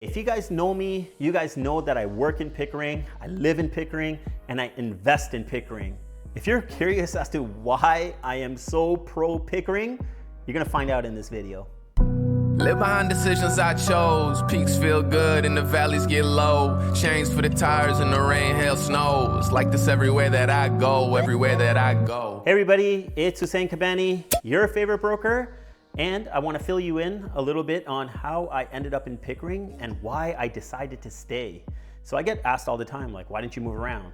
If you guys know me, you guys know that I work in Pickering, I live in Pickering, and I invest in Pickering. If you're curious as to why I am so pro Pickering, you're gonna find out in this video. Live behind decisions I chose. Peaks feel good and the valleys get low. Chains for the tires in the rain, hail, snows. Like this everywhere that I go, everywhere that I go. Hey everybody, it's Hussein Kabani, your favorite broker. And I want to fill you in a little bit on how I ended up in Pickering and why I decided to stay. So I get asked all the time, like, why didn't you move around?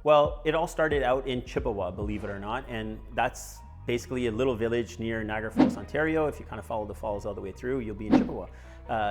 Well, it all started out in Chippewa, believe it or not. And that's basically a little village near Niagara Falls, Ontario. If you kind of follow the falls all the way through, you'll be in Chippewa.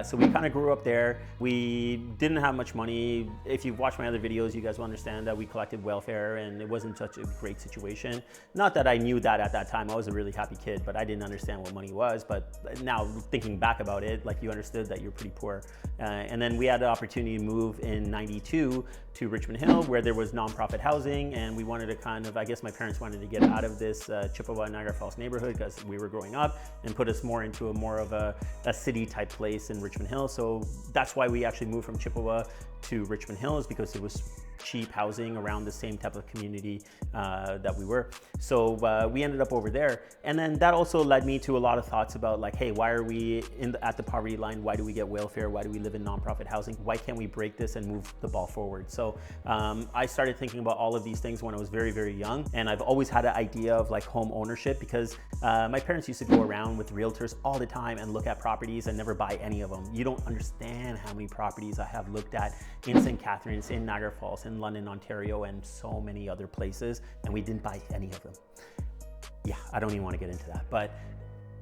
So we kind of grew up there. We didn't have much money. If you've watched my other videos, you guys will understand that we collected welfare and it wasn't such a great situation. Not that I knew that at that time. I was a really happy kid, but I didn't understand what money was. But now thinking back about it, like, you understood that you're pretty poor. And then we had the opportunity to move in '92 to Richmond Hill, where there was nonprofit housing. And we wanted to kind of, I guess my parents wanted to get out of this Chippewa, Niagara Falls neighborhood because we were growing up, and put us more into more of a city type place in Richmond Hill. So that's why we actually moved from Chippewa to Richmond Hill, is because it was cheap housing around the same type of community that we were. So we ended up over there. And then that also led me to a lot of thoughts about, like, hey, why are we at the poverty line? Why do we get welfare? Why do we live in nonprofit housing? Why can't we break this and move the ball forward? So I started thinking about all of these things when I was very, very young. And I've always had an idea of, like, home ownership, because my parents used to go around with realtors all the time and look at properties and never buy any of them. You don't understand how many properties I have looked at in St. Catharines, in Niagara Falls, in London, Ontario, and so many other places, and we didn't buy any of them. Yeah, I don't even want to get into that, but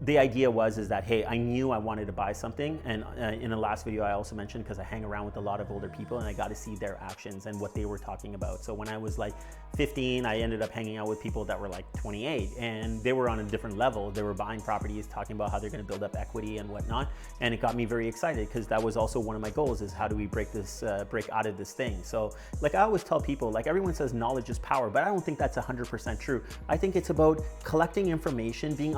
the idea is that, hey, I knew I wanted to buy something. And in the last video, I also mentioned, because I hang around with a lot of older people and I got to see their actions and what they were talking about. So when I was like 15, I ended up hanging out with people that were like 28, and they were on a different level. They were buying properties, talking about how they're going to build up equity and whatnot. And it got me very excited, because that was also one of my goals, is how do we break out of this thing? So, like, I always tell people, like, everyone says knowledge is power, but I don't think that's 100% true. I think it's about collecting information, being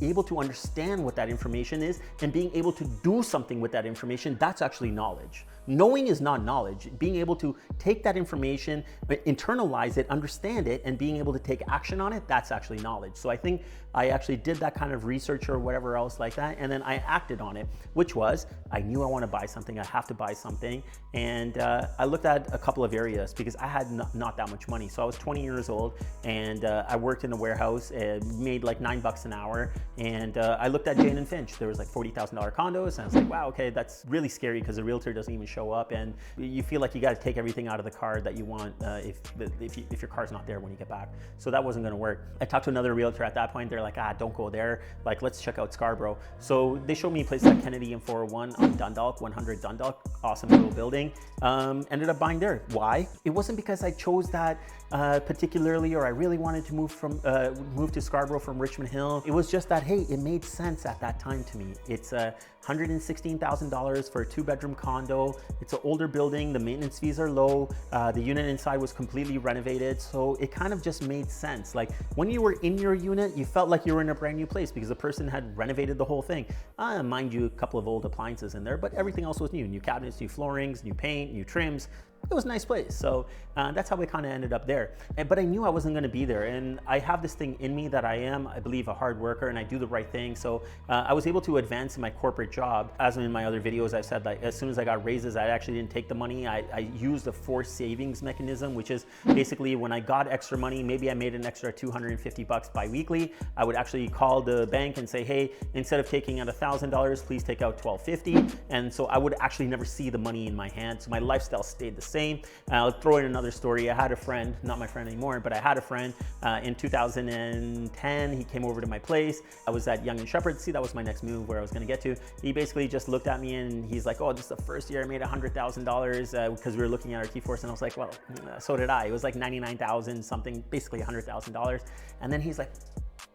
able to understand what that information is, and being able to do something with that information. That's actually knowledge. Knowing is not knowledge. Being able to take that information, internalize it, understand it, and being able to take action on it, that's actually knowledge. So I think I actually did that kind of research or whatever else like that, and then I acted on it, which was, I knew I want to buy something, I have to buy something. And I looked at a couple of areas, because I had not that much money. So I was 20 years old, and I worked in a warehouse, made like $9 an hour. And I looked at Jane and Finch. There was like $40,000 condos, and I was like, wow, okay, that's really scary, because a realtor doesn't even show up, and you feel like you got to take everything out of the car that you want if your car's not there when you get back. So that wasn't going to work. I talked to another realtor at that point. They're like, don't go there. Like, let's check out Scarborough. So they showed me a place like Kennedy and 401 on Dundalk, 100 Dundalk, awesome little building. Ended up buying there. Why? It wasn't because I chose that particularly, or I really wanted to move to Scarborough from Richmond Hill. It was just that, hey, it made sense at that time to me. It's $116,000 for a 2-bedroom condo. It's an older building. The maintenance fees are low. The unit inside was completely renovated. So it kind of just made sense. Like, when you were in your unit, you felt like you were in a brand new place, because the person had renovated the whole thing. Mind you, a couple of old appliances in there, but everything else was new. New cabinets, new floorings, new paint, new trims. It was a nice place. So that's how we kind of ended up there. But I knew I wasn't going to be there. And I have this thing in me that I believe, a hard worker, and I do the right thing. So I was able to advance in my corporate job. As in my other videos, I've said, like, as soon as I got raises, I actually didn't take the money. I used a forced savings mechanism, which is basically when I got extra money, maybe I made an extra $250 bi-weekly. I would actually call the bank and say, hey, instead of taking out $1,000, please take out $1,250. And so I would actually never see the money in my hand. So my lifestyle stayed the same. I'll throw in another story. I had a friend, not my friend anymore, but I had a friend in 2010. He came over to my place. I was at Young and Shepherd. See, that was my next move, where I was going to get to. He basically just looked at me and he's like, oh, this is the first year I made $100,000, because we were looking at our T-Force, and I was like, well, so did I. It was like 99,000 something, basically $100,000. And then he's like,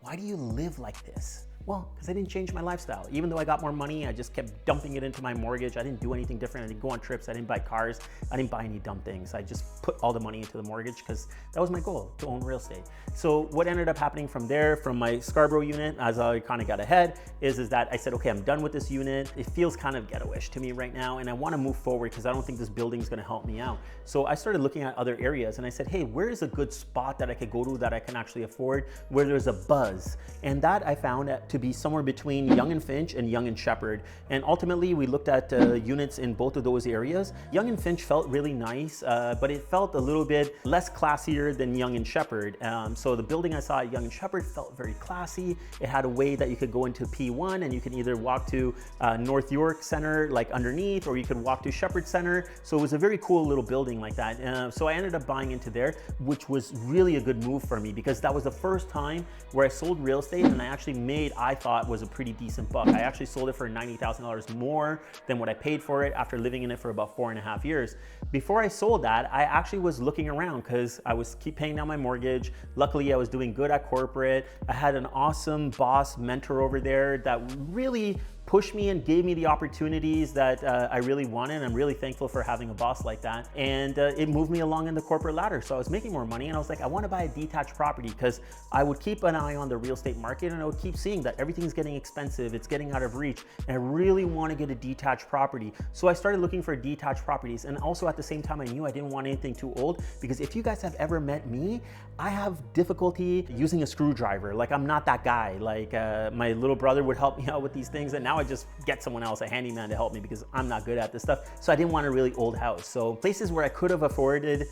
why do you live like this? Well, because I didn't change my lifestyle. Even though I got more money, I just kept dumping it into my mortgage. I didn't do anything different. I didn't go on trips. I didn't buy cars. I didn't buy any dumb things. I just put all the money into the mortgage because that was my goal, to own real estate. So what ended up happening from there, from my Scarborough unit, as I kind of got ahead, is that I said, okay, I'm done with this unit. It feels kind of ghetto-ish to me right now, and I want to move forward because I don't think this building is going to help me out. So I started looking at other areas, and I said, hey, where is a good spot that I could go to that I can actually afford, where there's a buzz? And that I found to be somewhere between Yonge and Finch and Yonge and Sheppard. And ultimately, we looked at units in both of those areas. Yonge and Finch felt really nice, but it felt a little bit less classier than Yonge and Sheppard. So the building I saw at Yonge and Sheppard felt very classy. It had a way that you could go into P1 and you could either walk to North York Center, like underneath, or you could walk to Sheppard Center. So it was a very cool little building like that. So I ended up buying into there, which was really a good move for me because that was the first time where I sold real estate and I actually made, I thought, was a pretty decent buck. I actually sold it for $90,000 more than what I paid for it after living in it for about 4.5 years. Before I sold that, I actually was looking around because I was keep paying down my mortgage. Luckily, I was doing good at corporate. I had an awesome boss mentor over there that really pushed me and gave me the opportunities that I really wanted. I'm really thankful for having a boss like that. And it moved me along in the corporate ladder. So I was making more money and I was like, I want to buy a detached property because I would keep an eye on the real estate market and I would keep seeing that everything's getting expensive, it's getting out of reach. And I really want to get a detached property. So I started looking for detached properties. And also at the same time, I knew I didn't want anything too old because if you guys have ever met me, I have difficulty using a screwdriver. Like I'm not that guy. Like my little brother would help me out with these things and now I just get someone else, a handyman, to help me because I'm not good at this stuff. So I didn't want a really old house. So places where I could have afforded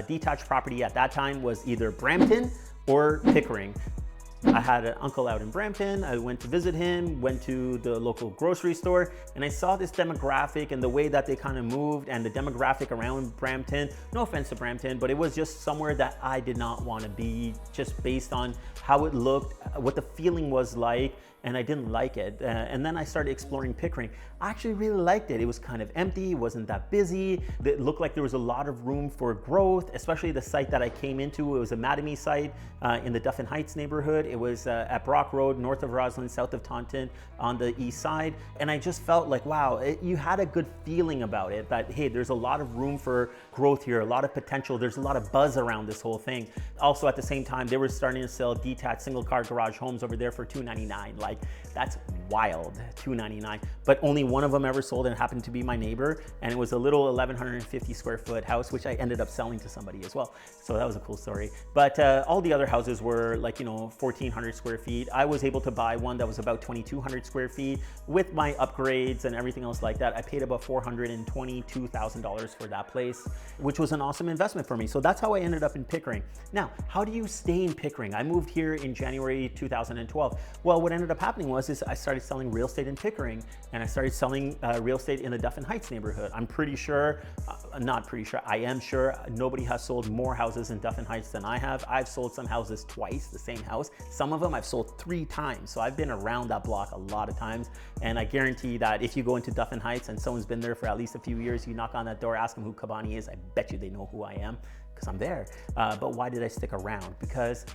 detached property at that time was either Brampton or Pickering. I had an uncle out in Brampton. I went to visit him, went to the local grocery store, and I saw this demographic and the way that they kind of moved and the demographic around Brampton. No offense to Brampton, but it was just somewhere that I did not want to be, just based on how it looked, what the feeling was like, and I didn't like it. And then I started exploring Pickering. I actually really liked it. It was kind of empty, it wasn't that busy. It looked like there was a lot of room for growth, especially the site that I came into. It was a Mattamy site in the Duffin Heights neighborhood. It was at Brock Road, north of Roslyn, south of Taunton on the east side. And I just felt like, wow, you had a good feeling about it, that, hey, there's a lot of room for growth here, a lot of potential. There's a lot of buzz around this whole thing. Also at the same time, they were starting to sell detached single car garage homes over there for $299. Like, that's wild, $299. But only one of them ever sold and it happened to be my neighbor. And it was a little 1,150 square foot house, which I ended up selling to somebody as well. So that was a cool story. But all the other houses were like, 1,400 square feet. I was able to buy one that was about 2,200 square feet with my upgrades and everything else like that. I paid about $422,000 for that place, which was an awesome investment for me. So that's how I ended up in Pickering. Now, how do you stay in Pickering? I moved here in January 2012. Well, what ended up happening was I started selling real estate in Pickering and I started selling real estate in the Duffin Heights neighborhood. I'm pretty sure, not pretty sure, I am sure nobody has sold more houses in Duffin Heights than I have. I've sold some houses twice, the same house. Some of them I've sold 3 times. So I've been around that block a lot of times. And I guarantee that if you go into Duffin Heights and someone's been there for at least a few years, you knock on that door, ask them who Kabani is, I bet you they know who I am because I'm there. But why did I stick around? Because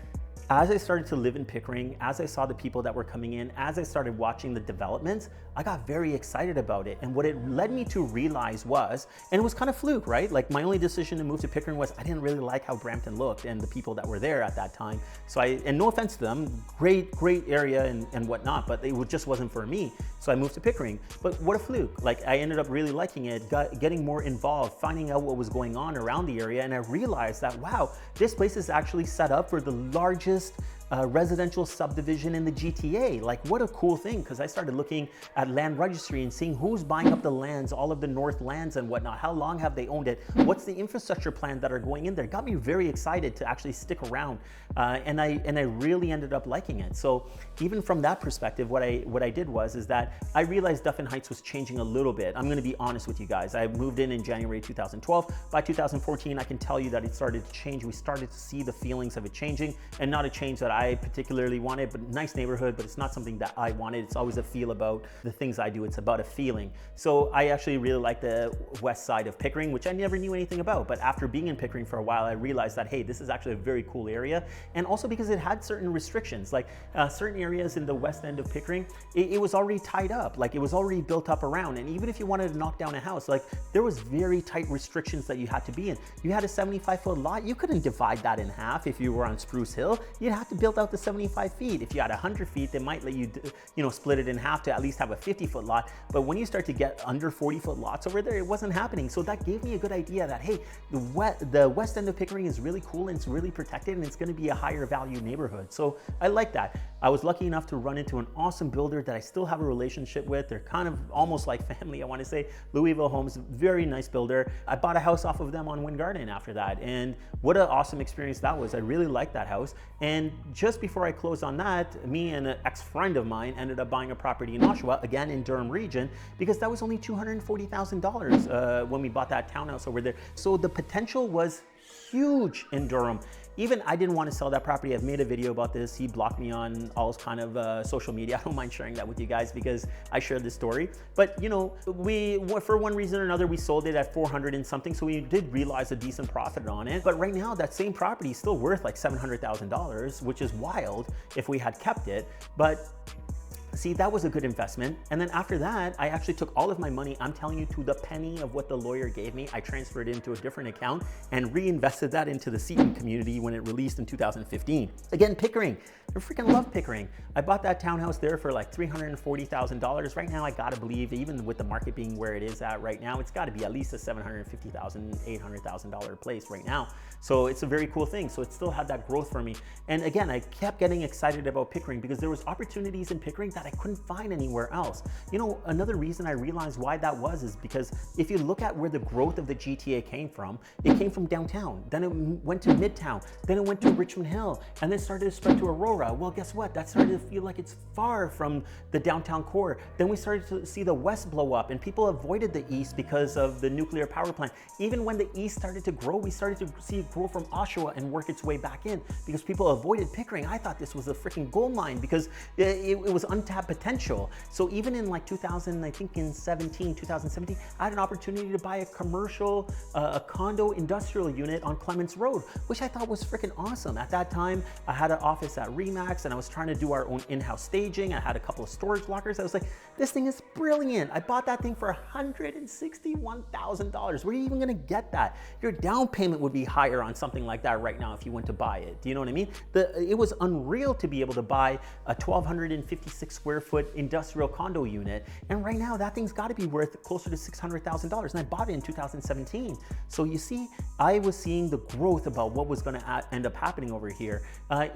as I started to live in Pickering, as I saw the people that were coming in, as I started watching the developments, I got very excited about it. And what it led me to realize was, and it was kind of fluke, right? Like my only decision to move to Pickering was I didn't really like how Brampton looked and the people that were there at that time. So and no offense to them, great area and whatnot, but it just wasn't for me. So I moved to Pickering. But what a fluke. Like I ended up really liking it, getting more involved, finding out what was going on around the area. And I realized that, wow, this place is actually set up for the largest residential subdivision in the GTA. Like what a cool thing, because I started looking at land registry and seeing who's buying up the lands, all of the north lands and whatnot. How long have they owned it? What's the infrastructure plan that are going in there? It got me very excited to actually stick around, and I really ended up liking it. So even from that perspective, what I did is that I realized Duffin Heights was changing a little bit. I'm going to be honest with you guys. I moved in January 2012. By 2014, I can tell you that it started to change. We started to see the feelings of it changing, and not a change that I particularly wanted, but nice neighborhood, but it's not something that I wanted. It's always a feel about the things I do. It's about a feeling. So I actually really like the west side of Pickering, which I never knew anything about. But after being in Pickering for a while, I realized that, hey, this is actually a very cool area. And also because it had certain restrictions, like certain areas in the west end of Pickering, it was already tied up, like it was already built up around. And even if you wanted to knock down a house, like there was very tight restrictions that you had to be in. You had a 75-foot lot, you couldn't divide that in half. If you were on Spruce Hill, you'd have to build out the 75 feet. If you had 100 feet, they might let you, split it in half to at least have a 50-foot lot. But when you start to get under 40-foot lots over there, it wasn't happening. So that gave me a good idea that, hey, the west end of Pickering is really cool and it's really protected and it's going to be a higher value neighborhood. So I like that. I was lucky enough to run into an awesome builder that I still have a relationship with. They're kind of almost like family, I want to say. Louisville Homes, very nice builder. I bought a house off of them on Wind Garden after that. And what an awesome experience that was. I really liked that house. And just before I closed on that, me and an ex-friend of mine ended up buying a property in Oshawa, again in Durham region, because that was only $240,000 when we bought that townhouse over there. So the potential was huge in Durham. Even I didn't want to sell that property. I've made a video about this. He blocked me on all kind of social media. I don't mind sharing that with you guys because I shared this story. But we, for one reason or another, we sold it at 400 and something. So we did realize a decent profit on it. But right now that same property is still worth like $700,000, which is wild if we had kept it. But see, that was a good investment. And then after that, I actually took all of my money, I'm telling you, to the penny of what the lawyer gave me. I transferred it into a different account and reinvested that into the Seton community when it released in 2015. Again, Pickering. I freaking love Pickering. I bought that townhouse there for like $340,000. Right now, I gotta believe, even with the market being where it is at right now, it's gotta be at least a $750,000, $800,000 place right now. So it's a very cool thing. So it still had that growth for me. And again, I kept getting excited about Pickering because there was opportunities in Pickering that I couldn't find anywhere else. Another reason I realized why that was is because if you look at where the growth of the GTA came from, it came from downtown, then it went to Midtown, then it went to Richmond Hill, and then started to spread to Aurora. Well, guess what? That started to feel like it's far from the downtown core. Then we started to see the west blow up and people avoided the east because of the nuclear power plant. Even when the east started to grow, we started to see it grow from Oshawa and work its way back in because people avoided Pickering. I thought this was a freaking gold mine because it was untapped potential. So even in like 2017, I had an opportunity to buy a commercial, a condo industrial unit on Clements Road, which I thought was freaking awesome. At that time, I had an office at Remax and I was trying to do our own in-house staging. I had a couple of storage lockers. I was like, this thing is brilliant. I bought that thing for $161,000. Where are you even gonna get that? Your down payment would be higher on something like that right now if you went to buy it. Do you know what I mean? It was unreal to be able to buy a 1,256 square foot industrial condo unit. And right now that thing's gotta be worth closer to $600,000. And I bought it in 2017. So you see, I was seeing the growth about what was gonna end up happening over here.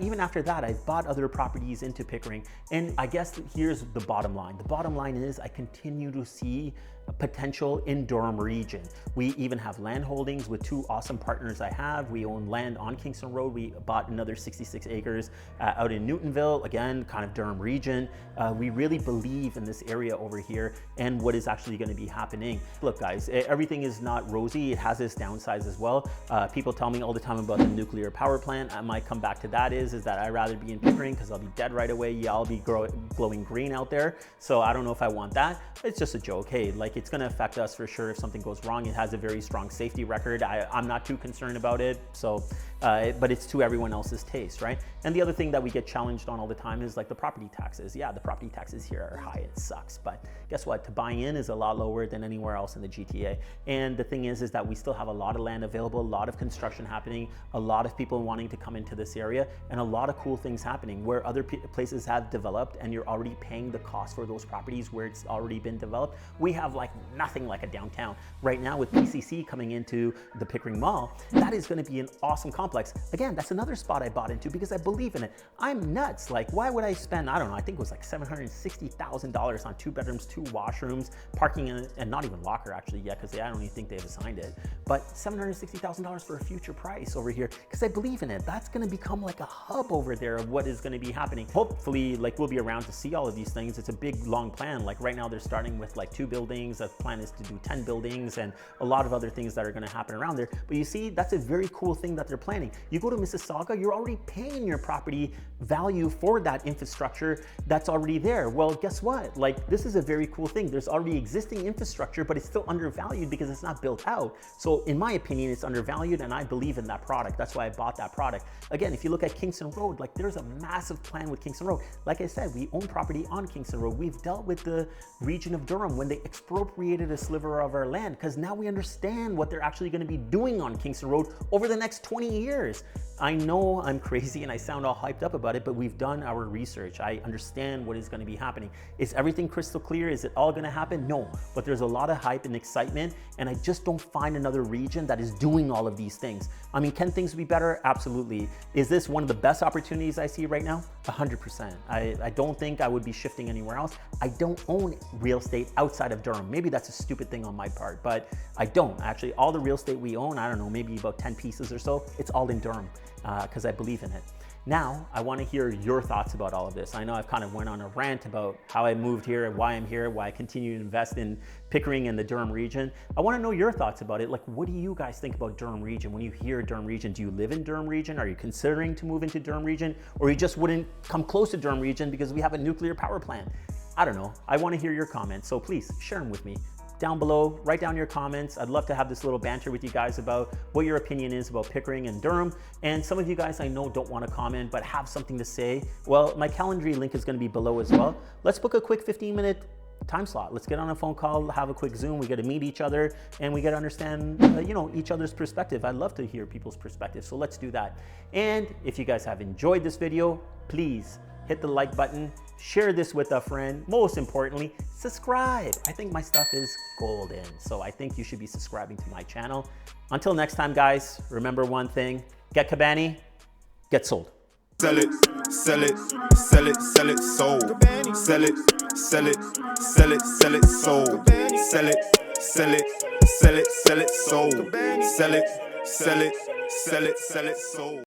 Even after that, I've bought other properties into Pickering. And I guess here's the bottom line. The bottom line is I continue to see potential in Durham region. We even have land holdings with two awesome partners I have. We own land on Kingston Road. We bought another 66 acres out in Newtonville, again, kind of Durham region. We really believe in this area over here and what is actually going to be happening. Look guys, everything is not rosy. It has its downsides as well. People tell me all the time about the nuclear power plant. I might come back to that is that I'd rather be in Pickering because I'll be dead right away. Yeah, I'll be glowing green out there. So I don't know if I want that. It's just a joke. Hey, like it's going to affect us for sure if something goes wrong. It has a very strong safety record. I'm not too concerned about it. So, but it's to everyone else's taste, right? And the other thing that we get challenged on all the time is like the property taxes. Yeah, the property taxes here are high. It sucks. But guess what? To buy in is a lot lower than anywhere else in the GTA. And the thing is that we still have a lot of land available, a lot of construction happening, a lot of people wanting to come into this area, and a lot of cool things happening where other places have developed and you're already paying the cost for those properties where it's already been developed. We have like nothing like a downtown. Right now with PCC coming into the Pickering Mall, that is going to be an awesome complex. Again, that's another spot I bought into because I believe in it. I'm nuts. Like, why would I spend, I don't know, I think it was like $760,000 on 2 bedrooms, 2 washrooms, parking in it, and not even locker actually yet because I don't even think they've assigned it. But $760,000 for a future price over here because I believe in it. That's going to become like a hub over there of what is going to be happening. Hopefully, like we'll be around to see all of these things. It's a big, long plan. Like right now they're starting with like 2 buildings. buildings. The plan is to do 10 buildings and a lot of other things that are going to happen around there. But you see, that's a very cool thing that they're planning. You go to Mississauga, you're already paying your property value for that infrastructure that's already there. Well, guess what? Like, this is a very cool thing. There's already existing infrastructure, but it's still undervalued because it's not built out. So in my opinion, it's undervalued, and I believe in that product. That's why I bought that product. Again, if you look at Kingston Road, like, there's a massive plan with Kingston Road. Like I said, we own property on Kingston Road. We've dealt with the region of Durham when they expropriated a sliver of our land, because now we understand what they're actually going to be doing on Kingston Road over the next 20 years. I know I'm crazy and I sound all hyped up about it, but we've done our research. I understand what is going to be happening. Is everything crystal clear? Is it all going to happen? No, but there's a lot of hype and excitement, and I just don't find another region that is doing all of these things. I mean, can things be better? Absolutely. Is this one of the best opportunities I see right now? 100%. I don't think I would be shifting anywhere else. I don't own real estate outside of Durham. Maybe that's a stupid thing on my part, but I don't. Actually, all the real estate we own, I don't know, maybe about 10 pieces or so, it's all in Durham because I believe in it. Now, I want to hear your thoughts about all of this. I know I've kind of went on a rant about how I moved here, why I'm here, why I continue to invest in Pickering and the Durham region. I want to know your thoughts about it. Like, what do you guys think about Durham region? When you hear Durham region, do you live in Durham region? Are you considering to move into Durham region? Or you just wouldn't come close to Durham region because we have a nuclear power plant? I don't know. I want to hear your comments. So please share them with me. Down below, write down your comments. I'd love to have this little banter with you guys about what your opinion is about Pickering and Durham. And some of you guys I know don't want to comment, but have something to say. Well, my Calendly link is going to be below as well. Let's book a quick 15-minute time slot. Let's get on a phone call, have a quick Zoom. We get to meet each other and we get to understand, each other's perspective. I'd love to hear people's perspective. So let's do that. And if you guys have enjoyed this video, please hit the like button, share this with a friend. Most importantly, subscribe. I think my stuff is golden, so I think you should be subscribing to my channel. Until next time, guys, remember one thing: get Cabani, get sold. Sell it, sell it, sell it, sell it, sold. Sell it, sell it, sell it, sell it, sold. Sell it, sell it, sell it, sell it, sold. Sell it, sell it, sell it, sell it, sold.